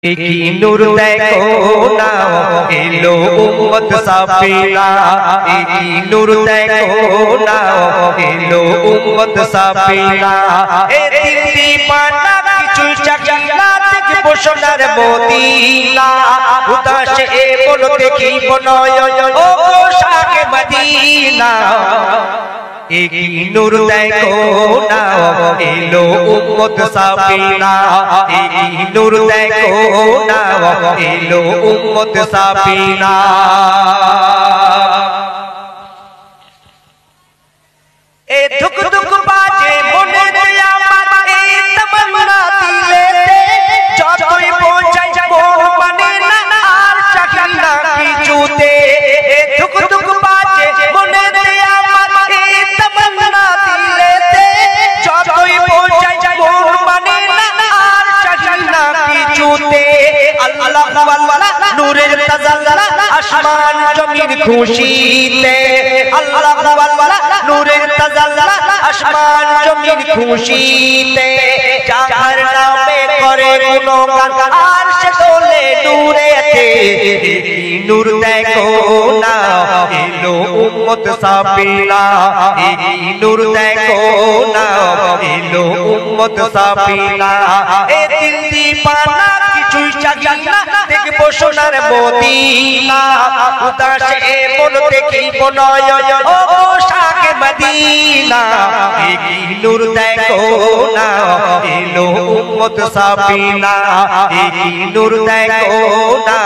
एकी नूर देखो ना एलो उम्मत साफिला, एकी नूर देखो ना एलो उम्मत साफिला। ए दिल दीवाना किछु चाकिला থেকে বসনার মদিনা, উদাসে এ মন দেখি বনয় ও পোশাকে মদিনা। एकी नूर देखो ना एलो उम्मत साफिला, एकी नूर देखो ना एलो उम्मत साफिला। ए धुक धुक बाजे मने दिया मत ए तमन्ना दिलेते, যতই পৌঁছাই মন মানে না আর চাকিনা কিছুতে। ए धुक धुक बाजे मने दिया मत ए तमन्ना दिलेते, যতই পৌঁছাই মন মানে না আর চাকিনা কিছুতে। আল্লাহ ওয়াল্লাহ নূরের তাজাল্লা আসমান জমিন খুশিতে, আল্লাহ ওয়াল্লাহ নূরের তাজাল্লা আসমান জমিন খুশিতে। যার নামে করে গুণগান আর সে তোলে নূরেতে, একি নূর দেখো না এলো উম্মত সাফিলা, একি নূর দেখো না এলো উম্মত সাফিলা। এ দিল দীवाना কিছুই চাই না দেখবো সোনার মদিনা, উদাসে এ মন দেখিব নয়ন ও পোশাকে মদিনা। একি নূর দেখো না এলো উম্মত সাফিলা, একি নূর দেখো না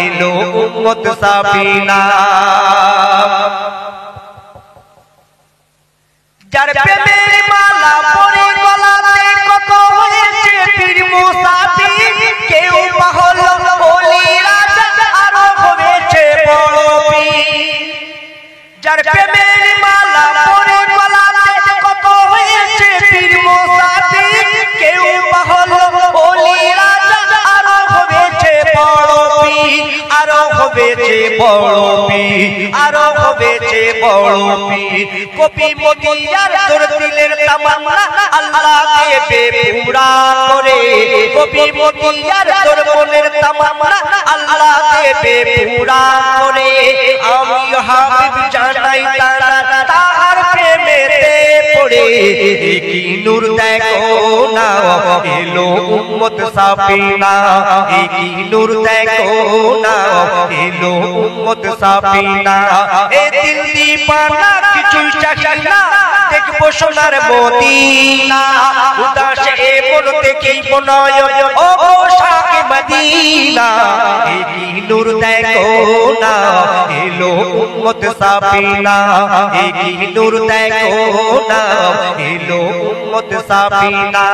এলো উম্মত সাফিলা। যার প্রেমের মালা পরে গলাতে কত হয়েছে পীর মুসাফির, কেউ পাগল ওলি রাজা আরো হয়েছে বড় পীর। যার প্রেমের মালা পরে গলাতে কত হয়েছে পীর মুসাফির, কেউ পাগল ওলি রাজা আরো হয়েছে বড় পীর, আরো হয়েছে বড় পীর, আরো হয়েছে বড় পীর। কবি মদিয়ার তোর দিলের তামান্না আল্লাহকে বেপুরা করে, কবি মদিয়ার তোর মনের তামান্না আল্লাহকে বেপুরা করে। আমি হাবিব জানাই তার প্রেমেতে পড়ে, একি নূর দেখো না এলো উম্মত সাফিলা, একি নূর দেখো না এলো উম্মত সাফিলা। এ দিল দীवाना কিছুই চাই না দেখবো সোনার মদিনা, উদাসে এ মন দেখিব নয়ন ও পোশাকে মদিনা। একি নূর দেখো না এলো উম্মত সাফিলা, একি নূর দেখো না এলো উম্মত সাফিলা।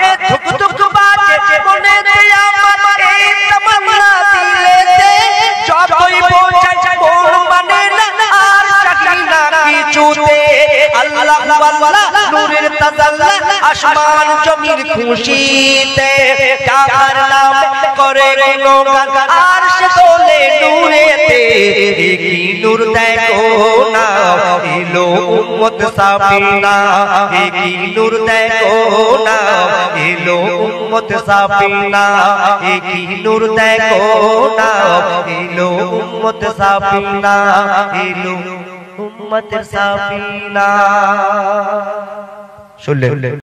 এ ধুক ধুক বাজে মনে দিয়া মত এই তমন্না দিলেতে, যতই পৌঁছাই মন মানে না আর চাকিনা কিছুতে। আল্লাহ ওয়াল্লাহ নূরের তাজাল্লা আসমান জমিন খুশিতে। যার নাম করে গুণগান আর সে তোলে নূরেতে, একি নূর দেখো না এলো উম্মত সাফিলা, একি নূর দেখো না এলো উম্মত সাফিলা, একি নূর দেখো না এলো উম্মত সাফিলা, এলো উম্মত সাফিলা। শুনলে